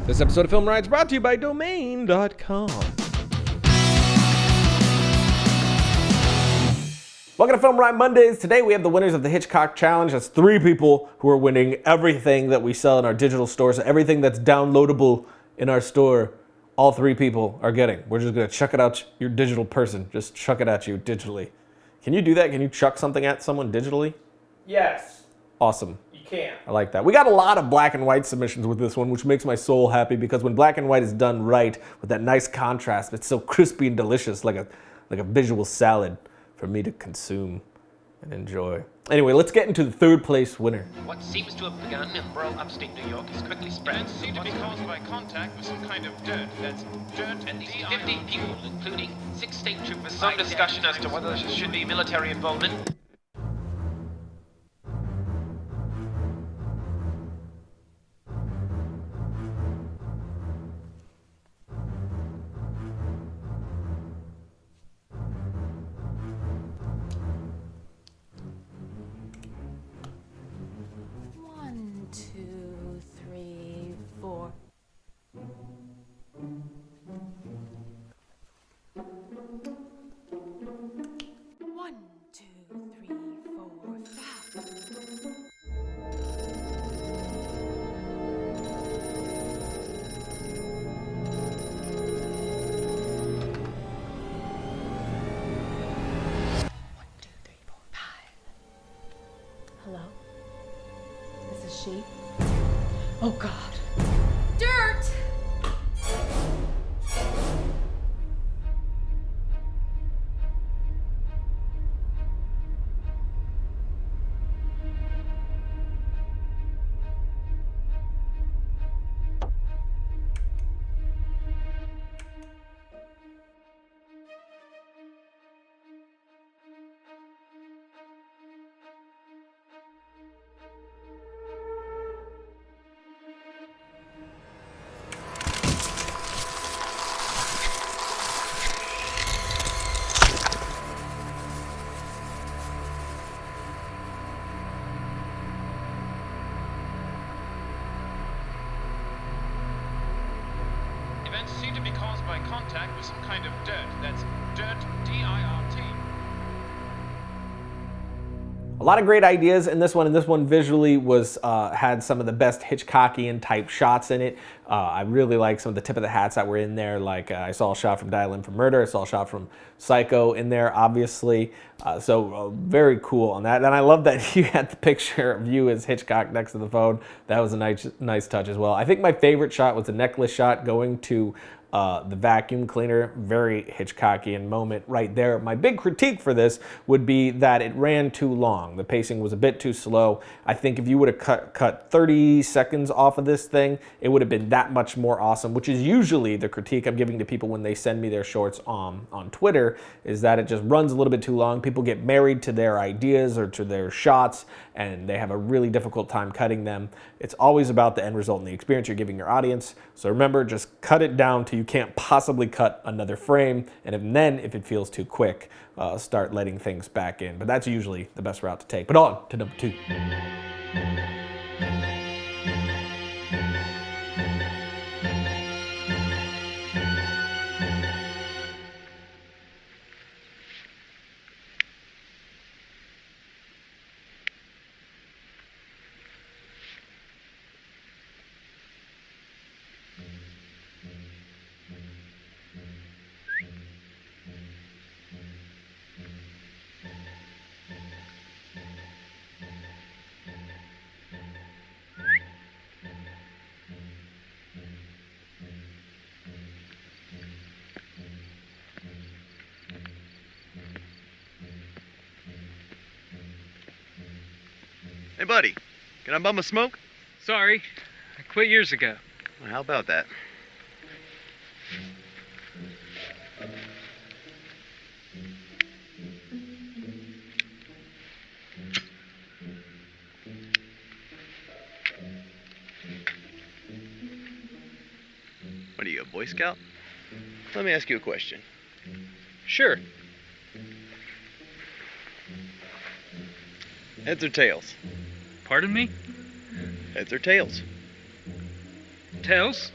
This episode of Film Riot is brought to you by Domain.com. Welcome to Film Riot Mondays. Today we have the winners of the Hitchcock Challenge. That's 3 people who are winning everything that we sell in our digital store. So everything that's downloadable in our store, all 3 people are getting. We're just going to chuck it out your digital person. Just chuck it at you digitally. Can you do that? Can you chuck something at someone digitally? Yes. Awesome. You can. I like that. We got a lot of black and white submissions with this one, which makes my soul happy because when black and white is done right with that nice contrast, it's so crispy and delicious, like a visual salad for me to consume and enjoy. Anyway, let's get into the 3rd place winner. What seems to have begun in rural upstate New York is quickly spread. Events seem to be caused by contact with some kind of dirt. That's dirt At least D-I-R-T. 50 people, including 6 state troopers. Some discussion as to whether there should be military involvement. One, two, three, four. One, two, three, four, five. One, two, three, four, five. Hello? This is she? Oh God. Dirt! Events seem to be caused by contact with some kind of dirt. That's dirt D-I-R-T. A lot of great ideas in this one, and this one visually was had some of the best Hitchcockian type shots in it. I really like some of the tip of the hats that were in there. Like I saw a shot from Dial M for Murder, I saw a shot from Psycho in there, obviously. So very cool on that. And I love that you had the picture of you as Hitchcock next to the phone. That was a nice touch as well. I think my favorite shot was the necklace shot going to the vacuum cleaner. Very Hitchcockian moment right there. My big critique for this would be that it ran too long. The pacing was a bit too slow. I think if you would have cut 30 seconds off of this thing, it would have been that much more awesome, which is usually the critique I'm giving to people when they send me their shorts on Twitter, is that it just runs a little bit too long. People get married to their ideas or to their shots, and they have a really difficult time cutting them. It's always about the end result and the experience you're giving your audience. So remember, just cut it down to you can't possibly cut another frame, and then if it feels too quick, start letting things back in. But that's usually the best route to take. But on to number 2. Hey, buddy, can I bum a smoke? Sorry, I quit years ago. Well, how about that? What are you, a Boy Scout? Let me ask you a question. Sure. Heads or tails? Pardon me? Heads or tails? Tails?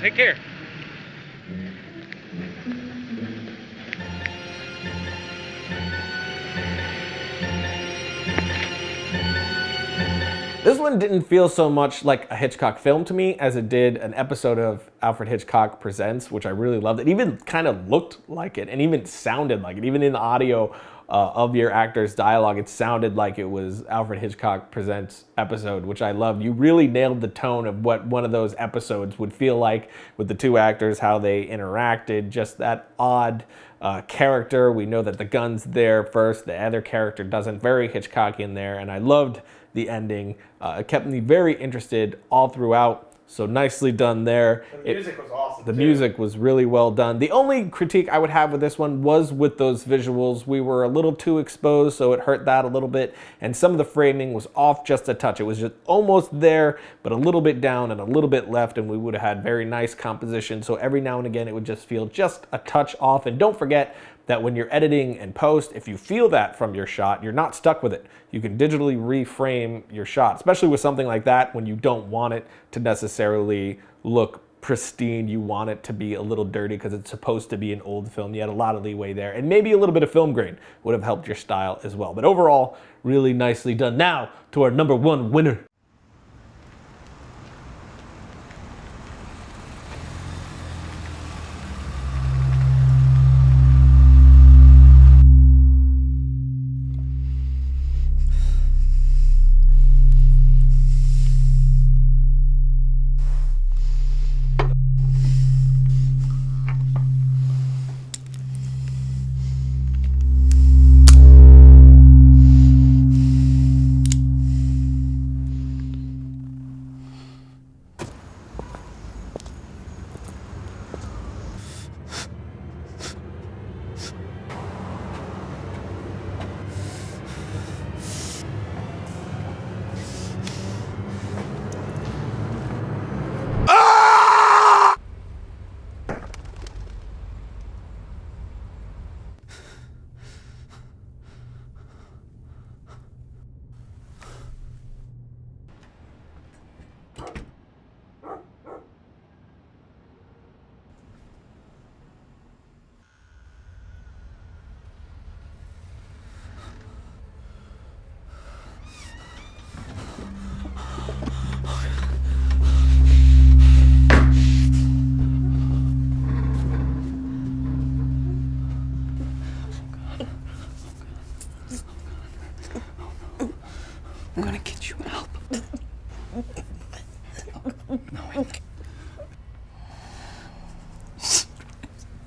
Take care. This one didn't feel so much like a Hitchcock film to me as it did an episode of Alfred Hitchcock Presents, which I really loved. It even kind of looked like it and even sounded like it. Even in the audio of your actor's dialogue, it sounded like it was Alfred Hitchcock Presents episode, which I loved. You really nailed the tone of what one of those episodes would feel like with the two actors, how they interacted, just that odd character. We know that the gun's there first, the other character doesn't. Very Hitchcockian there, and I loved the ending. It kept me very interested all throughout, so nicely done there. The music was awesome. The music was really well done. The only critique I would have with this one was with those visuals. We were a little too exposed, so it hurt that a little bit, and some of the framing was off just a touch. It was just almost there, but a little bit down and a little bit left, and we would have had very nice composition, so every now and again it would just feel just a touch off. And don't forget that when you're editing and post, if you feel that from your shot, you're not stuck with it. You can digitally reframe your shot, especially with something like that when you don't want it to necessarily look pristine. You want it to be a little dirty because it's supposed to be an old film. You had a lot of leeway there, and maybe a little bit of film grain would have helped your style as well. But overall, really nicely done. Now to our number one winner. I'm gonna get you help. No, wait.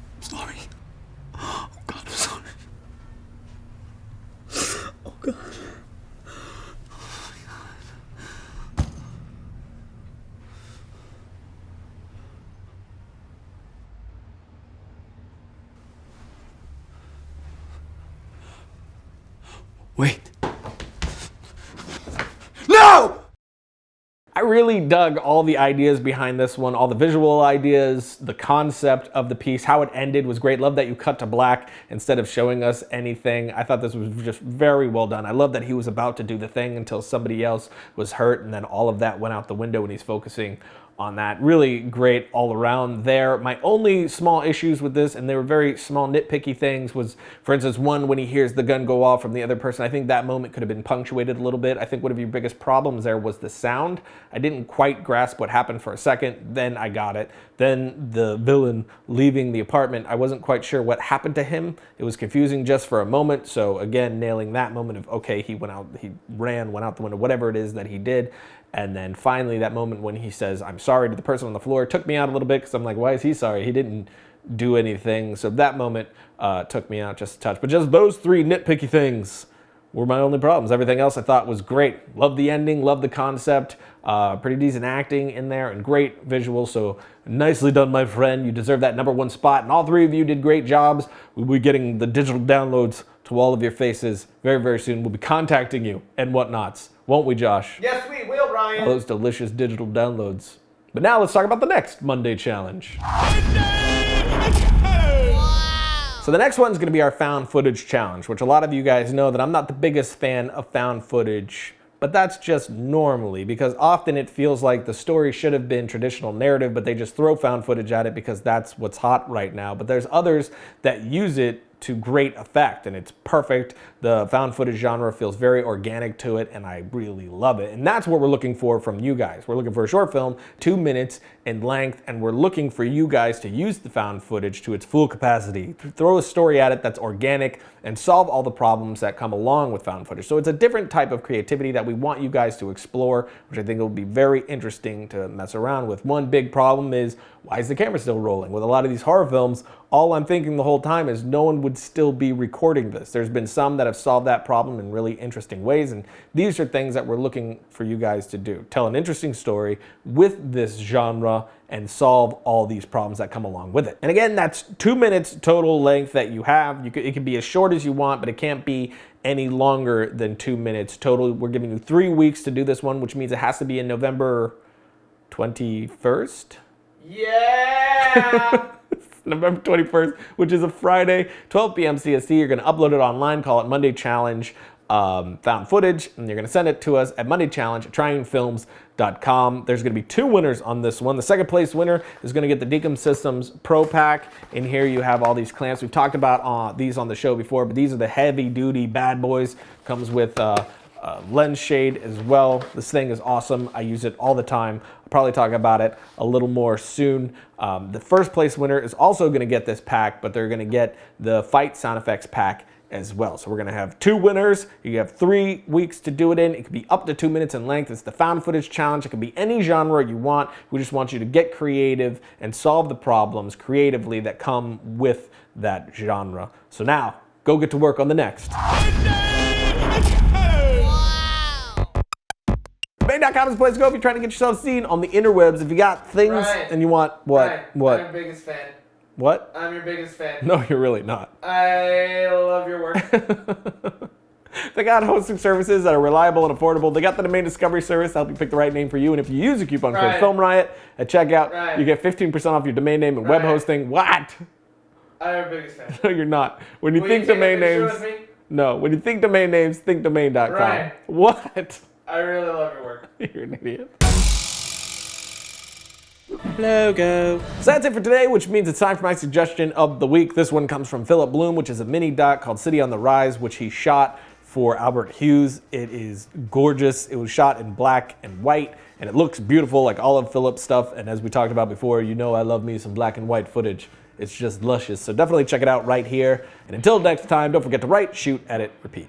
I'm sorry. Oh God, I'm sorry. Oh God. Wait. No! I really dug all the ideas behind this one, all the visual ideas, the concept of the piece, how it ended was great. Love that you cut to black instead of showing us anything. I thought this was just very well done. I love that he was about to do the thing until somebody else was hurt, and then all of that went out the window when he's focusing on that. Really great all around there. My only small issues with this, and they were very small nitpicky things, was, for instance, one, when he hears the gun go off from the other person, I think that moment could have been punctuated a little bit. I think one of your biggest problems there was the sound. I didn't quite grasp what happened for a second, then I got it. Then the villain leaving the apartment, I wasn't quite sure what happened to him. It was confusing just for a moment, so again, nailing that moment of, okay, he went out, he ran, went out the window, whatever it is that he did. And then finally that moment when he says, I'm sorry to the person on the floor, took me out a little bit because I'm like, why is he sorry? He didn't do anything. So that moment took me out just a touch. But just those three nitpicky things were my only problems. Everything else I thought was great. Loved the ending, loved the concept, pretty decent acting in there and great visuals. So nicely done, my friend. You deserve that #1 spot. And all three of you did great jobs. We'll be getting the digital downloads to all of your faces very, very soon. We'll be contacting you and whatnots. Won't we, Josh? Yes, we will, Ryan. All those delicious digital downloads. But now let's talk about the next Monday challenge. So the next one's gonna be our found footage challenge, which a lot of you guys know that I'm not the biggest fan of found footage but that's just normally, because often it feels like the story should have been traditional narrative, but they just throw found footage at it because that's what's hot right now. But there's others that use it to great effect, and it's perfect. The found footage genre feels very organic to it, and I really love it. And that's what we're looking for from you guys. We're looking for a short film, 2 minutes in length, and we're looking for you guys to use the found footage to its full capacity. Throw a story at it that's organic and solve all the problems that come along with found footage. So it's a different type of creativity that we want you guys to explore, which I think will be very interesting to mess around with. One big problem is, why is the camera still rolling? With a lot of these horror films, all I'm thinking the whole time is no one would still be recording this. There's been some that have solved that problem in really interesting ways, and these are things that we're looking for you guys to do. Tell an interesting story with this genre and solve all these problems that come along with it. And again, that's 2 minutes total length that you have. It can be as short as you want, but it can't be any longer than 2 minutes total. We're giving you 3 weeks to do this one, which means it has to be in November 21st. Yeah! November 21st, which is a Friday, 12 p.m. CST. You're going to upload it online, call it Monday Challenge found footage, and you're going to send it to us at mondaychallenge@tryingfilms.com. There's going to be 2 winners on this one. The second place winner is going to get the Dekum Systems Pro Pack. In here you have all these clamps. We've talked about these on the show before, but these are the heavy-duty bad boys. Comes with lens shade as well. This thing is awesome. I use it all the time. I'll probably talk about it a little more soon. The first place winner is also going to get this pack, but they're going to get the fight sound effects pack as well. So we're going to have 2 winners. You have 3 weeks to do it in. It could be up to 2 minutes in length. It's the found footage challenge. It could be any genre you want. We just want you to get creative and solve the problems creatively that come with that genre. So now, go get to work on the next. Bang.com is the place to go if you're trying to get yourself seen on the interwebs. If you got things Ryan, and you want what? Ryan, What? I'm your biggest fan. What? I'm your biggest fan. No, you're really not. I love your work. They got hosting services that are reliable and affordable. They got the domain discovery service to help you pick the right name for you. And if you use a coupon code FilmRiot at checkout, you get 15% off your domain name and web hosting. What? I'm your biggest fan. No, you're not. When you Will think you take a domain picture names, with me? no. When you think domain names, think domain.com. Ryan. What? I really love your work. You're an idiot. Logo. So that's it for today, which means it's time for my suggestion of the week. This one comes from Philip Bloom, which is a mini doc called City on the Rise, which he shot for Albert Hughes. It is gorgeous. It was shot in black and white, and it looks beautiful like all of Philip's stuff. And as we talked about before, you know I love me some black and white footage. It's just luscious. So definitely check it out right here. And until next time, don't forget to write, shoot, edit, repeat.